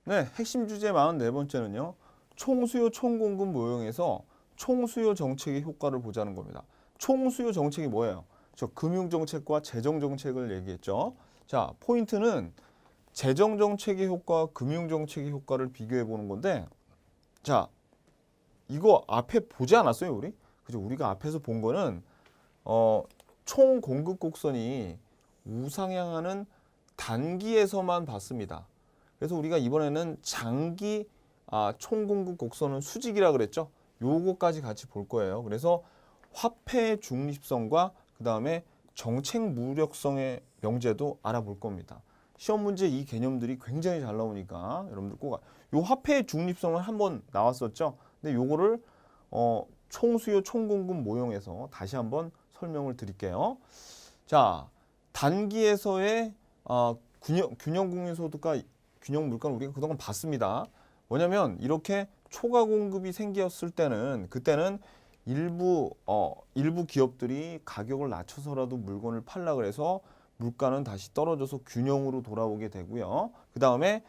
네, 핵심 주제 44번째는요. 총수요 총공급 모형에서 총수요 정책의 효과를 보자는 겁니다. 총수요 정책이 뭐예요? 저 금융정책과 재정정책을 얘기했죠. 자, 포인트는 재정정책의 효과와 금융정책의 효과를 비교해 보는 건데, 자, 이거 앞에 보지 않았어요, 우리? 그죠? 우리가 앞에서 본 거는 총 공급 곡선이 우상향하는 단기에서만 봤습니다. 그래서 우리가 이번에는 장기 총 공급 곡선은 수직이라 그랬죠. 요거까지 같이 볼 거예요. 그래서 화폐의 중립성과 그 다음에 정책 무력성의 명제도 알아볼 겁니다. 시험 문제 이 개념들이 굉장히 잘 나오니까 여러분들 꼭 요 화폐의 중립성은 한번 나왔었죠. 근데 요거를 총수요 총공급 모형에서 다시 한번 설명을 드릴게요. 자, 단기에서의 균형 국민소득과 균형 물가는 우리가 그동안 봤습니다. 뭐냐면 이렇게 초과 공급이 생겼을 때는 그때는 일부 기업들이 가격을 낮춰서라도 물건을 팔라 그래서 물가는 다시 떨어져서 균형으로 돌아오게 되고요. 그 다음에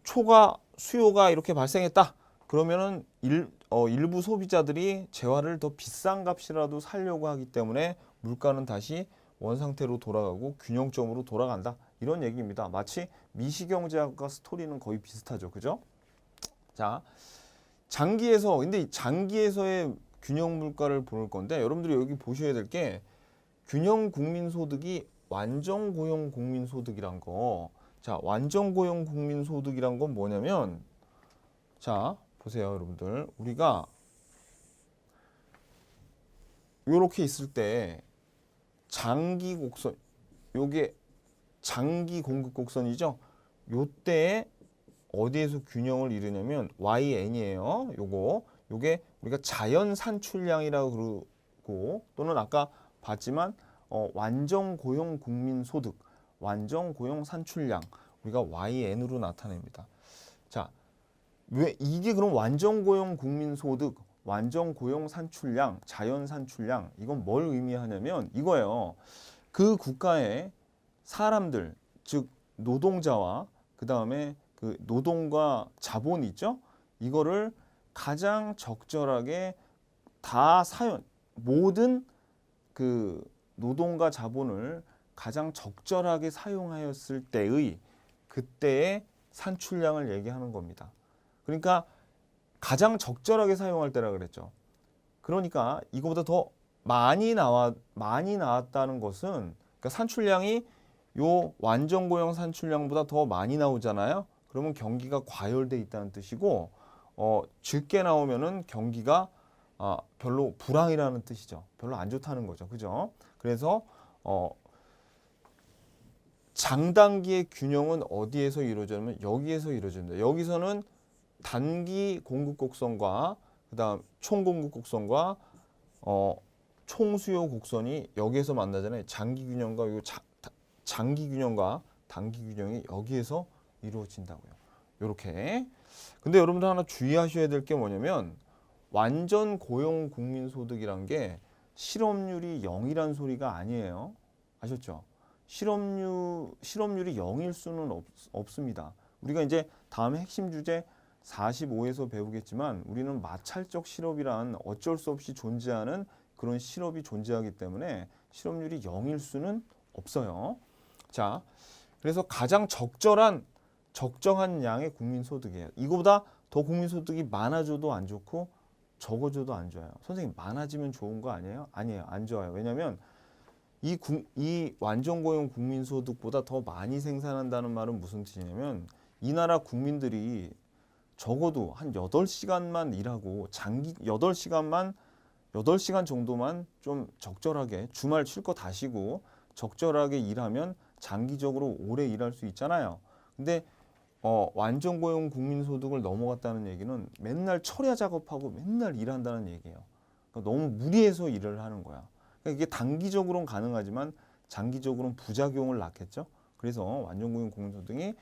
초과 수요가 이렇게 발생했다. 그러면은 일부 소비자들이 재화를 더 비싼 값이라도 사려고 하기 때문에 물가는 다시 원상태로 돌아가고 균형점으로 돌아간다. 이런 얘기입니다. 마치 미시경제학과 스토리는 거의 비슷하죠. 그죠? 자, 근데 장기에서의 균형 물가를 볼 건데 여러분들이 여기 보셔야 될 게 균형 국민소득이 완전 고용 국민소득이란 거. 자, 완전 고용 국민소득이란 건 뭐냐면 자, 보세요, 여러분들. 우리가 요렇게 있을 때 장기 곡선, 요게 장기 공급 곡선이죠. 요때에 어디에서 균형을 이루냐면 YN이에요. 요게 우리가 자연 산출량이라고 그러고 또는 아까 봤지만 완전 고용 국민 소득, 완전 고용 산출량 우리가 YN으로 나타냅니다. 자, 왜 이게 그럼 완전 고용 국민 소득, 완전 고용 산출량, 자연 산출량 이건 뭘 의미하냐면 이거예요. 그 국가의 사람들, 즉 노동자와 그 다음에 그 노동과 자본이 있죠. 이거를 가장 적절하게 모든 그 노동과 자본을 가장 적절하게 사용하였을 때의 그때의 산출량을 얘기하는 겁니다. 그러니까 가장 적절하게 사용할 때라 그랬죠. 그러니까 이거보다 더 많이 나왔다는 것은 그러니까 산출량이 요 완전 고용 산출량보다 더 많이 나오잖아요. 그러면 경기가 과열돼 있다는 뜻이고 적게 나오면은 경기가 별로 불황이라는 뜻이죠. 별로 안 좋다는 거죠. 그죠? 그래서 장단기의 균형은 어디에서 이루어지냐면 여기에서 이루어집니다. 여기서는 단기 공급 곡선과 그다음 총 공급 곡선과 총수요 곡선이 여기에서 만나잖아요. 장기 균형과 장기 균형과 단기 균형이 여기에서 이루어진다고요. 요렇게. 근데 여러분들 하나 주의하셔야 될 게 뭐냐면 완전 고용 국민 소득이란 게 실업률이 0이란 소리가 아니에요. 아셨죠? 실업률이 0일 수는 없습니다. 우리가 이제 다음 핵심 주제 45에서 배우겠지만 우리는 마찰적 실업이란 어쩔 수 없이 존재하는 그런 실업이 존재하기 때문에 실업률이 0일 수는 없어요. 자, 그래서 가장 적정한 양의 국민소득이에요. 이거보다 더 국민소득이 많아져도 안 좋고 적어져도 안 좋아요. 선생님 많아지면 좋은 거 아니에요? 아니에요. 안 좋아요. 왜냐하면 이 완전 고용 국민소득보다 더 많이 생산한다는 말은 무슨 뜻이냐면 이 나라 국민들이 적어도 한 8시간만 일하고 8시간 정도만 좀 적절하게 주말 쉴 거 다 쉬고 적절하게 일하면 장기적으로 오래 일할 수 있잖아요. 근데 완전 고용 국민소득을 넘어갔다는 얘기는 맨날 철야 작업하고 맨날 일한다는 얘기예요. 그러니까 너무 무리해서 일을 하는 거야. 그러니까 이게 단기적으로는 가능하지만 장기적으로는 부작용을 낳겠죠. 그래서 완전 고용 국민소득이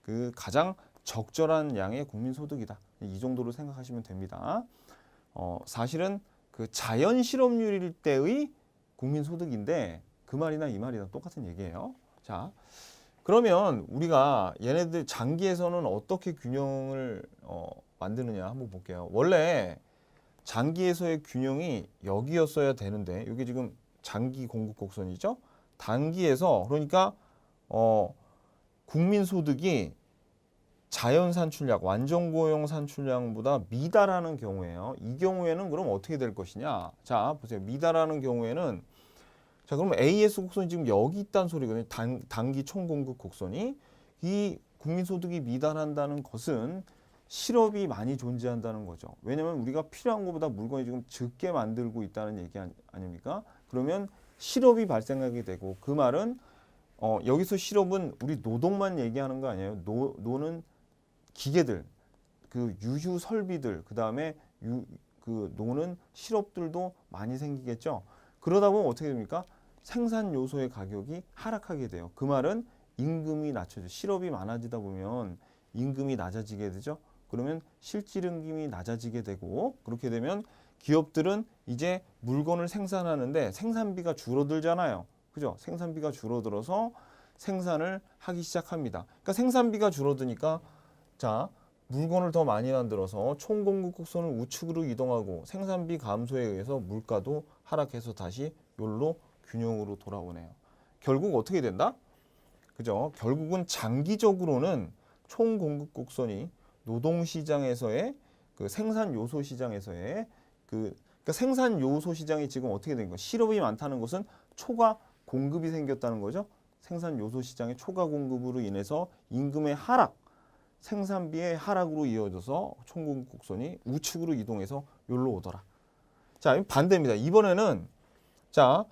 그 가장 적절한 양의 국민소득이다. 이 정도로 생각하시면 됩니다. 사실은 그 자연 실업률일 때의 국민소득인데 그 말이나 이 말이나 똑같은 얘기예요. 자, 그러면 우리가 얘네들 장기에서는 어떻게 균형을 만드느냐 한번 볼게요. 원래 장기에서의 균형이 여기였어야 되는데 이게 지금 장기 공급 곡선이죠. 단기에서 그러니까 국민 소득이 자연 산출량, 완전 고용 산출량보다 미달하는 경우에요. 이 경우에는 그럼 어떻게 될 것이냐? 자, 보세요. 미달하는 경우에는 자, 그럼 AS 곡선이 지금 여기 있다는 소리거든요. 단기 총공급 곡선이 이 국민 소득이 미달한다는 것은 실업이 많이 존재한다는 거죠. 왜냐하면 우리가 필요한 것보다 물건이 지금 적게 만들고 있다는 얘기 아닙니까? 그러면 실업이 발생하게 되고 그 말은 여기서 실업은 우리 노동만 얘기하는 거 아니에요. 노는 기계들, 그 유휴 설비들, 그 다음에 그 노는 실업들도 많이 생기겠죠. 그러다 보면 어떻게 됩니까? 생산 요소의 가격이 하락하게 돼요. 그 말은 임금이 낮춰져. 실업이 많아지다 보면 임금이 낮아지게 되죠. 그러면 실질임금이 낮아지게 되고 그렇게 되면 기업들은 이제 물건을 생산하는데 생산비가 줄어들잖아요. 그죠? 생산비가 줄어들어서 생산을 하기 시작합니다. 그러니까 생산비가 줄어드니까 자, 물건을 더 많이 만들어서 총공급 곡선을 우측으로 이동하고 생산비 감소에 의해서 물가도 하락해서 다시 요로 균형으로 돌아오네요. 결국 어떻게 된다? 그죠? 결국은 장기적으로는 총공급 곡선이 노동시장에서의 그 생산 요소 시장에서의 그러니까 생산 요소 시장이 지금 어떻게 된 거예요? 실업이 많다는 것은 초과 공급이 생겼다는 거죠. 생산 요소 시장의 초과 공급으로 인해서 임금의 하락, 생산비의 하락으로 이어져서 총공급 곡선이 우측으로 이동해서 여기로 오더라. 자, 반대입니다. 이번에는 자,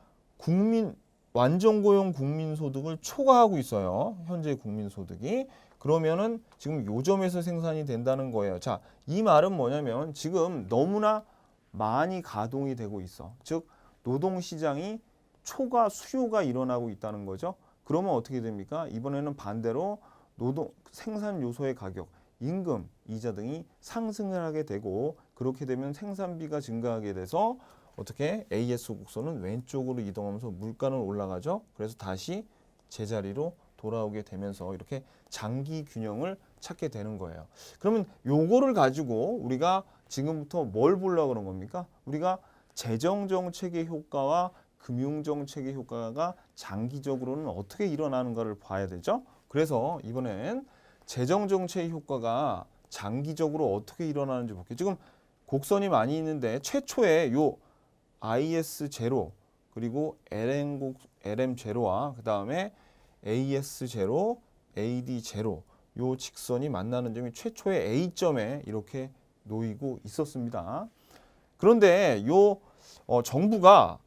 완전 고용 국민 소득을 초과하고 있어요. 현재 국민 소득이. 그러면은 지금 요점에서 생산이 된다는 거예요. 자, 이 말은 뭐냐면 지금 너무나 많이 가동이 되고 있어. 즉 노동 시장이 초과 수요가 일어나고 있다는 거죠. 그러면 어떻게 됩니까? 이번에는 반대로 노동 생산 요소의 가격, 임금, 이자 등이 상승을 하게 되고 그렇게 되면 생산비가 증가하게 돼서 어떻게 AS 곡선은 왼쪽으로 이동하면서 물가는 올라가죠. 그래서 다시 제자리로 돌아오게 되면서 이렇게 장기 균형을 찾게 되는 거예요. 그러면 요거를 가지고 우리가 지금부터 뭘 보려고 그런 겁니까? 우리가 재정 정책의 효과와 금융 정책의 효과가 장기적으로는 어떻게 일어나는가를 봐야 되죠. 그래서 이번엔 재정 정책의 효과가 장기적으로 어떻게 일어나는지 볼게요. 지금 곡선이 많이 있는데 최초에 요 IS 제로 그리고 LM 제로와 그 다음에 AS 제로, AD 제로 요 직선이 만나는 점이 최초의 A점에 이렇게 놓이고 있었습니다. 그런데 요 정부가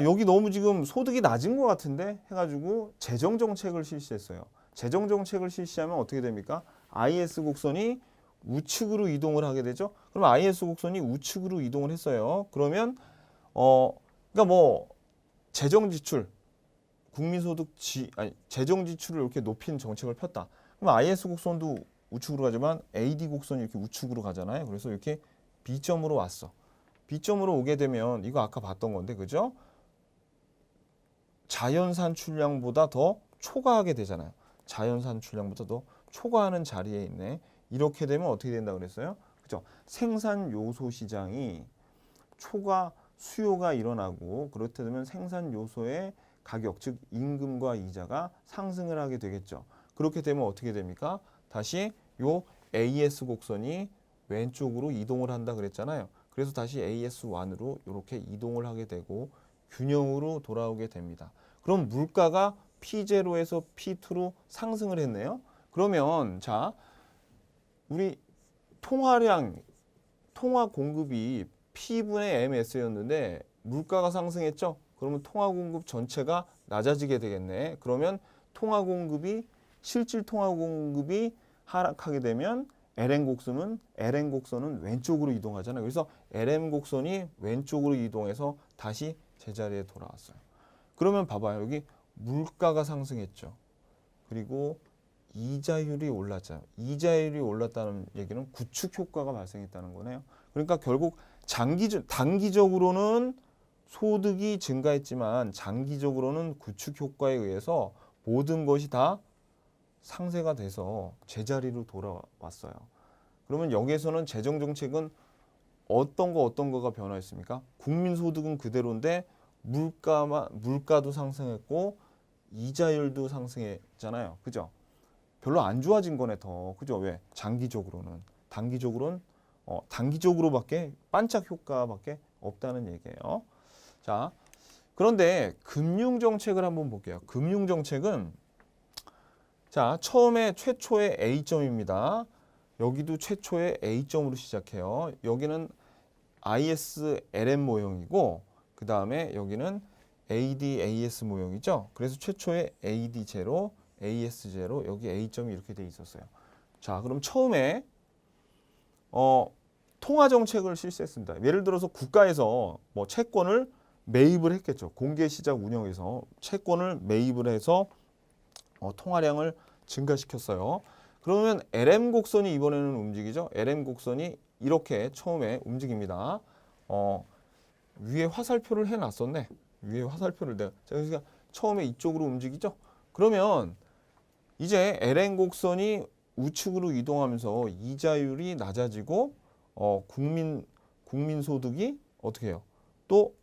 여기 너무 지금 소득이 낮은 것 같은데 해가지고 재정 정책을 실시했어요. 재정 정책을 실시하면 어떻게 됩니까? IS 곡선이 우측으로 이동을 하게 되죠. 그럼 IS 곡선이 우측으로 이동을 했어요. 그러면 그러니까 뭐 재정 지출, 국민소득 재정 지출을 이렇게 높이는 정책을 폈다. 그럼 IS 곡선도 우측으로 가지만 AD 곡선이 이렇게 우측으로 가잖아요. 그래서 이렇게 B점으로 왔어. B점으로 오게 되면 이거 아까 봤던 건데, 그죠? 자연 산출량보다 더 초과하게 되잖아요. 자연 산출량보다 더 초과하는 자리에 있네. 이렇게 되면 어떻게 된다 그랬어요? 그죠? 생산 요소 시장이 초과 수요가 일어나고 그렇게 되면 생산 요소의 가격, 즉 임금과 이자가 상승을 하게 되겠죠. 그렇게 되면 어떻게 됩니까? 다시 요 AS 곡선이 왼쪽으로 이동을 한다 그랬잖아요. 그래서 다시 AS1으로 이렇게 이동을 하게 되고 균형으로 돌아오게 됩니다. 그럼 물가가 P0에서 P2로 상승을 했네요. 그러면 자, 우리 통화 공급이 P분의 MS였는데 물가가 상승했죠. 그러면 통화 공급 전체가 낮아지게 되겠네. 그러면 실질 통화 공급이 하락하게 되면 LN 곡선은 왼쪽으로 이동하잖아요. 그래서 LM 곡선이 왼쪽으로 이동해서 다시 제자리에 돌아왔어요. 그러면 봐봐요. 여기 물가가 상승했죠. 그리고 이자율이 올랐잖아요. 이자율이 올랐다는 얘기는 구축 효과가 발생했다는 거네요. 그러니까 결국 단기적으로는 소득이 증가했지만 장기적으로는 구축 효과에 의해서 모든 것이 다 상쇄가 돼서 제자리로 돌아왔어요. 그러면 여기에서는 재정정책은 어떤 거가 변화했습니까? 국민소득은 그대로인데 물가도 상승했고 이자율도 상승했잖아요. 그죠? 별로 안 좋아진 거네 더. 그죠? 왜? 장기적으로는. 단기적으로밖에 반짝 효과밖에 없다는 얘기예요. 자, 그런데 금융정책을 한번 볼게요. 금융정책은 자, 최초의 A점입니다. 여기도 최초의 A점으로 시작해요. 여기는 ISLM 모형이고 그 다음에 여기는 ADAS 모형이죠. 그래서 최초의 AD0, AS0, 여기 A점이 이렇게 돼 있었어요. 자, 그럼 처음에 통화 정책을 실시했습니다. 예를 들어서 국가에서 뭐 채권을 매입을 했겠죠. 공개 시장 운영에서 채권을 매입을 해서 통화량을 증가시켰어요. 그러면 LM 곡선이 이번에는 움직이죠. LM 곡선이 이렇게 처음에 움직입니다. 위에 화살표를 해놨었네. 위에 화살표를 내가 그러니까 처음에 이쪽으로 움직이죠. 그러면 이제 LM 곡선이 우측으로 이동하면서 이자율이 낮아지고 국민 소득이 어떻게 해요? 또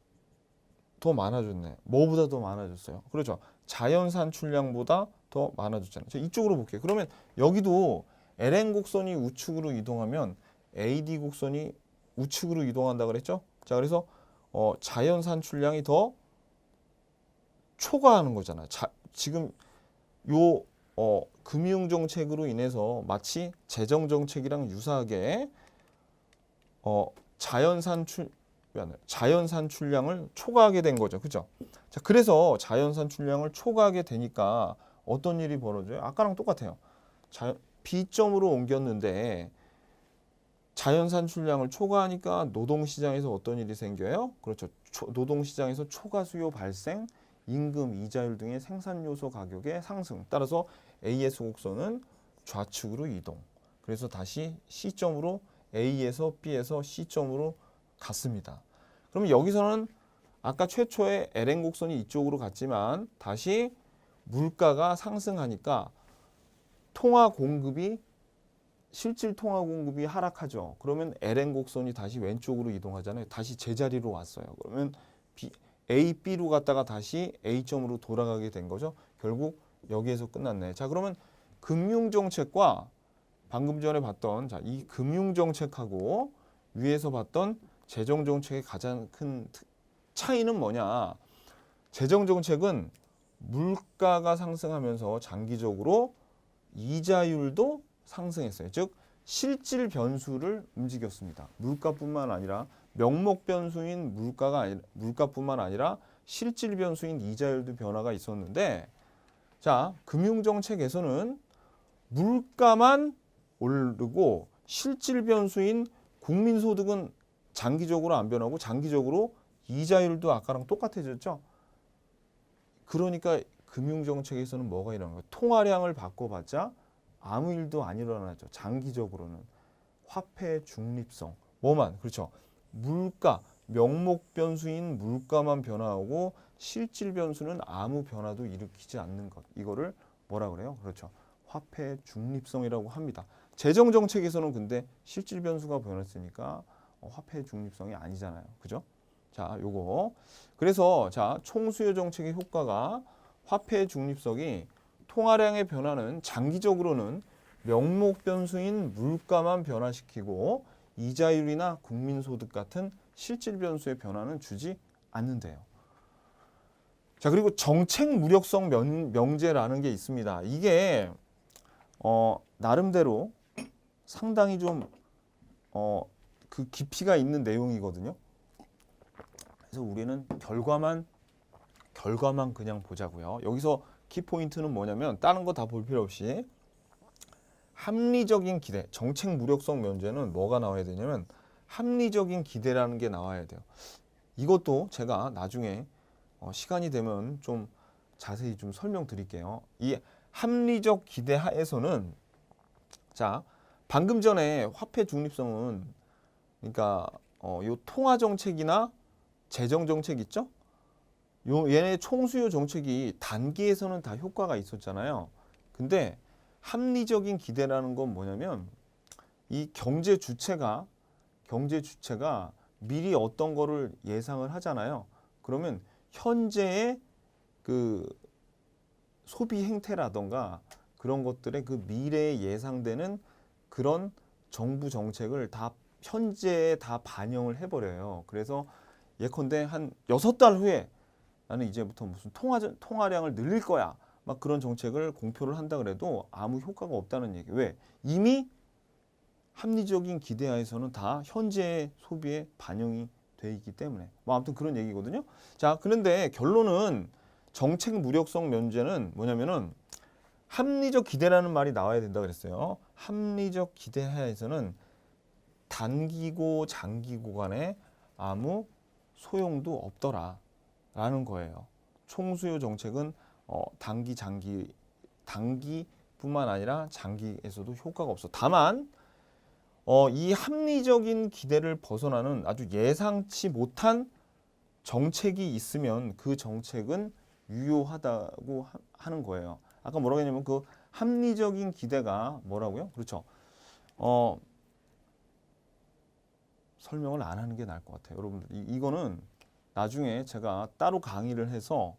더 많아졌네. 뭐보다 더 많아졌어요. 그렇죠. 자연 산출량보다 더 많아졌잖아요. 이쪽으로 볼게요. 그러면 여기도 LN 곡선이 우측으로 이동하면 AD 곡선이 우측으로 이동한다 그랬죠? 자, 그래서 자연 산출량이 더 초과하는 거잖아요. 지금 요 금융 정책으로 인해서 마치 재정 정책이랑 유사하게 자연 산출량을 초과하게 된 거죠. 그죠? 자, 그래서 자연 산출량을 초과하게 되니까 어떤 일이 벌어져요? 아까랑 똑같아요. B점으로 옮겼는데 자연 산출량을 초과하니까 노동시장에서 어떤 일이 생겨요? 그렇죠. 노동시장에서 초과 수요 발생, 임금, 이자율 등의 생산 요소 가격의 상승. 따라서 AS 곡선은 좌측으로 이동. 그래서 다시 C점으로 A에서 B에서 C점으로 갔습니다. 그러면 여기서는 아까 최초의 LN 곡선이 이쪽으로 갔지만 다시 물가가 상승하니까 실질 통화 공급이 하락하죠. 그러면 LN 곡선이 다시 왼쪽으로 이동하잖아요. 다시 제자리로 왔어요. 그러면 A, B로 갔다가 다시 A점으로 돌아가게 된 거죠. 결국 여기에서 끝났네. 자, 그러면 금융정책과 방금 전에 봤던 이 금융정책하고 위에서 봤던 재정정책의 가장 큰 차이는 뭐냐. 재정정책은 물가가 상승하면서 장기적으로 이자율도 상승했어요. 즉 실질 변수를 움직였습니다. 물가뿐만 아니라 명목 변수인 물가뿐만 아니라 실질 변수인 이자율도 변화가 있었는데 자, 금융정책에서는 물가만 오르고 실질 변수인 국민소득은 장기적으로 안 변하고 장기적으로 이자율도 아까랑 똑같아졌죠. 그러니까 금융정책에서는 뭐가 일어나는 거예요? 통화량을 바꿔봤자 아무 일도 안 일어나죠. 장기적으로는. 화폐의 중립성. 그렇죠. 물가, 명목 변수인 물가만 변화하고 실질 변수는 아무 변화도 일으키지 않는 것. 이거를 뭐라 그래요? 그렇죠. 화폐의 중립성이라고 합니다. 재정정책에서는 근데 실질 변수가 변했으니까 화폐의 중립성이 아니잖아요. 그죠? 자, 요거. 그래서 총수요 정책의 효과가 화폐의 중립성이 통화량의 변화는 장기적으로는 명목 변수인 물가만 변화시키고 이자율이나 국민소득 같은 실질 변수의 변화는 주지 않는데요. 자, 그리고 정책 무력성 명제라는 게 있습니다. 이게 나름대로 상당히 좀 그 깊이가 있는 내용이거든요. 그래서 우리는 결과만 그냥 보자고요. 여기서 키포인트는 뭐냐면 다른 거 다 볼 필요 없이 합리적인 기대, 정책 무력성 면제는 뭐가 나와야 되냐면 합리적인 기대라는 게 나와야 돼요. 이것도 제가 나중에 시간이 되면 좀 자세히 좀 설명드릴게요. 이 합리적 기대 하에서는 자, 방금 전에 화폐 중립성은 그러니까 요 통화 정책이나 재정 정책 있죠? 얘네 총수요 정책이 단기에서는 다 효과가 있었잖아요. 근데 합리적인 기대라는 건 뭐냐면 이 경제 주체가 미리 어떤 거를 예상을 하잖아요. 그러면 현재의 그 소비 행태라던가 그런 것들의 그 미래에 예상되는 그런 정부 정책을 다 현재에 다 반영을 해버려요. 그래서 예컨대 한 6달 후에 나는 이제부터 무슨 통화량을 늘릴 거야. 막 그런 정책을 공표를 한다 그래도 아무 효과가 없다는 얘기. 왜? 이미 합리적인 기대하에서는 다 현재의 소비에 반영이 돼 있기 때문에. 뭐 아무튼 그런 얘기거든요. 자, 그런데 결론은 정책 무력성 면제는 뭐냐면은 합리적 기대라는 말이 나와야 된다 그랬어요. 합리적 기대하에서는 단기고 장기고 간에 아무 소용도 없더라라는 거예요. 총수요 정책은 단기뿐만 아니라 장기에서도 효과가 없어. 다만 이 합리적인 기대를 벗어나는 아주 예상치 못한 정책이 있으면 그 정책은 유효하다고 하는 거예요. 아까 뭐라고 했냐면 그 합리적인 기대가 뭐라고요? 그렇죠. 설명을 안 하는 게 나을 것 같아요. 여러분들 이거는 나중에 제가 따로 강의를 해서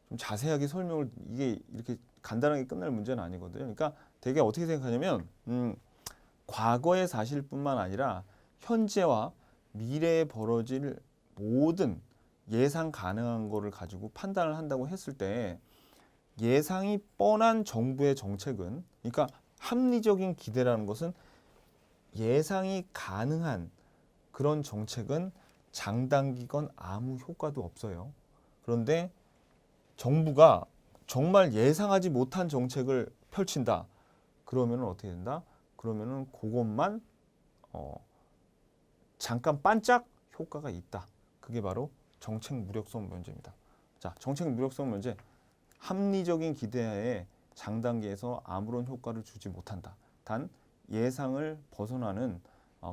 좀 자세하게 설명을 이게 이렇게 간단하게 끝날 문제는 아니거든요. 그러니까 되게 어떻게 생각하냐면 과거의 사실뿐만 아니라 현재와 미래에 벌어질 모든 예상 가능한 거를 가지고 판단을 한다고 했을 때 예상이 뻔한 정부의 정책은 그러니까 합리적인 기대라는 것은 예상이 가능한 그런 정책은 장단기건 아무 효과도 없어요. 그런데 정부가 정말 예상하지 못한 정책을 펼친다. 그러면 어떻게 된다? 그러면은 그것만 잠깐 반짝 효과가 있다. 그게 바로 정책 무력성 면제입니다. 자, 정책 무력성 면제. 합리적인 기대하에 장단기에서 아무런 효과를 주지 못한다. 단 예상을 벗어나는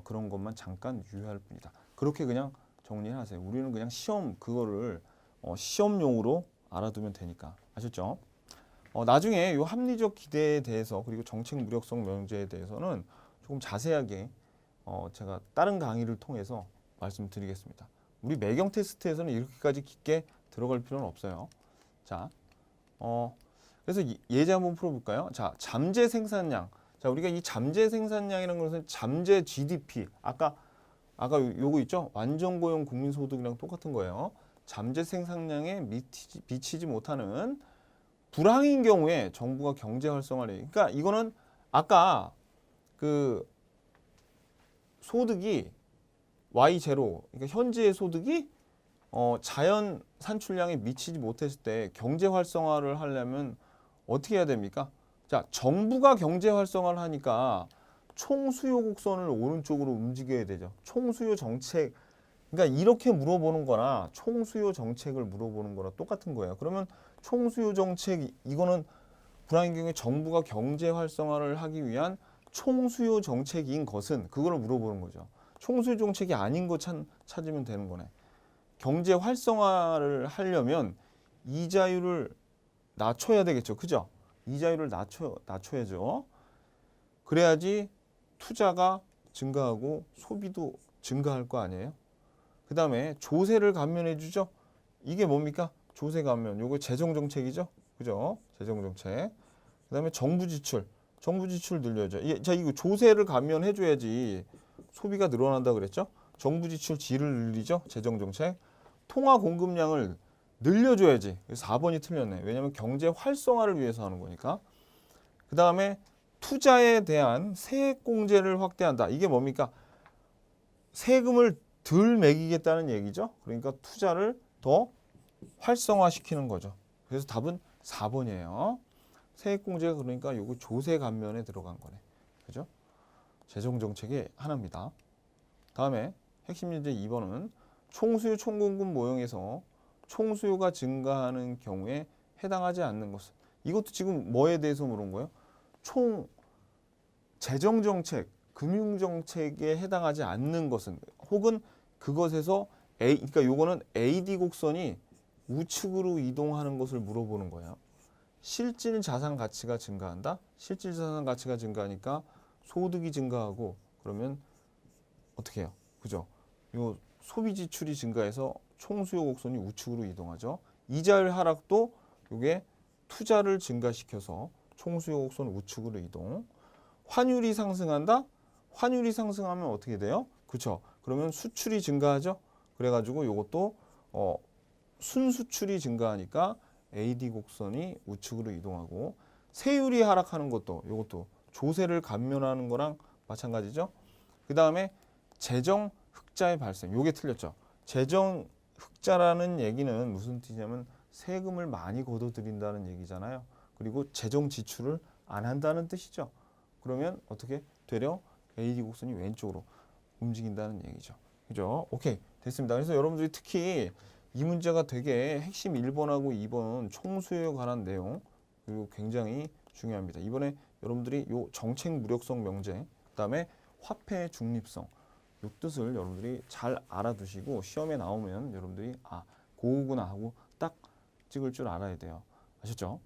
그런 것만 잠깐 유효할 뿐이다. 그렇게 그냥 정리하세요. 우리는 그냥 시험 그거를 시험용으로 알아두면 되니까. 아셨죠? 나중에 이 합리적 기대에 대해서 그리고 정책 무력성 면제에 대해서는 조금 자세하게 제가 다른 강의를 통해서 말씀드리겠습니다. 우리 매경 테스트에서는 이렇게까지 깊게 들어갈 필요는 없어요. 자, 그래서 예제 한번 풀어볼까요? 자, 잠재 생산량. 자, 우리가 이 잠재 생산량이라는 것은 잠재 GDP. 아까 요거 있죠? 완전 고용 국민 소득이랑 똑같은 거예요. 잠재 생산량에 미치지 못하는 불황인 경우에 정부가 경제 활성화를 그러니까 이거는 아까 그 소득이 Y0 그러니까 현재의 소득이 자연 산출량에 미치지 못했을 때 경제 활성화를 하려면 어떻게 해야 됩니까? 자, 정부가 경제 활성화를 하니까 총수요 곡선을 오른쪽으로 움직여야 되죠. 총수요 정책 그러니까 이렇게 물어보는 거나 총수요 정책을 물어보는 거나 똑같은 거예요. 그러면 총수요 정책 이거는 불황인 경우에 정부가 경제 활성화를 하기 위한 총수요 정책인 것은 그걸 물어보는 거죠. 총수요 정책이 아닌 거 찾으면 되는 거네. 경제 활성화를 하려면 이자율을 낮춰야 되겠죠. 그죠? 이자율을 낮춰야죠. 그래야지 투자가 증가하고 소비도 증가할 거 아니에요. 그 다음에 조세를 감면해 주죠. 이게 뭡니까? 조세 감면. 요거 재정정책이죠. 그죠? 재정정책. 그 다음에 정부 지출 늘려야죠. 자, 이거 조세를 감면해 줘야지 소비가 늘어난다 그랬죠. 정부 지출 질을 늘리죠. 재정정책. 통화 공급량을 늘려줘야지. 4번이 틀렸네. 왜냐하면 경제 활성화를 위해서 하는 거니까. 그 다음에 투자에 대한 세액 공제를 확대한다. 이게 뭡니까? 세금을 덜 매기겠다는 얘기죠. 그러니까 투자를 더 활성화시키는 거죠. 그래서 답은 4번이에요. 세액 공제가 그러니까 요거 조세 감면에 들어간 거네. 그죠? 재정 정책의 하나입니다. 다음에 핵심 문제 2번은 총수요 총공급 모형에서 총수요가 증가하는 경우에 해당하지 않는 것은 이것도 지금 뭐에 대해서 물은 거예요? 총 재정 정책, 금융 정책에 해당하지 않는 것은 혹은 그것에서 그러니까 요거는 AD 곡선이 우측으로 이동하는 것을 물어보는 거예요. 실질 자산 가치가 증가한다. 실질 자산 가치가 증가하니까 소득이 증가하고 그러면 어떻게 해요? 그죠? 요 소비 지출이 증가해서 총수요 곡선이 우측으로 이동하죠. 이자율 하락도 이게 투자를 증가시켜서 총수요 곡선 우측으로 이동. 환율이 상승한다? 환율이 상승하면 어떻게 돼요? 그렇죠? 그러면 수출이 증가하죠? 그래가지고 이것도 순수출이 증가하니까 AD 곡선이 우측으로 이동하고 세율이 하락하는 것도 이것도 조세를 감면하는 거랑 마찬가지죠. 그 다음에 재정 흑자의 발생. 요게 틀렸죠. 재정 흑자라는 얘기는 무슨 뜻이냐면 세금을 많이 걷어들인다는 얘기잖아요. 그리고 재정 지출을 안 한다는 뜻이죠. 그러면 어떻게 되려 AD 곡선이 왼쪽으로 움직인다는 얘기죠. 그죠? 오케이. 됐습니다. 그래서 여러분들이 특히 이 문제가 되게 핵심 1번하고 2번 총수요에 관한 내용 그리고 굉장히 중요합니다. 이번에 여러분들이 요 정책 무력성 명제 그다음에 화폐 중립성 요 뜻을 여러분들이 잘 알아두시고 시험에 나오면 여러분들이 아 그거구나 하고 딱 찍을 줄 알아야 돼요. 아셨죠?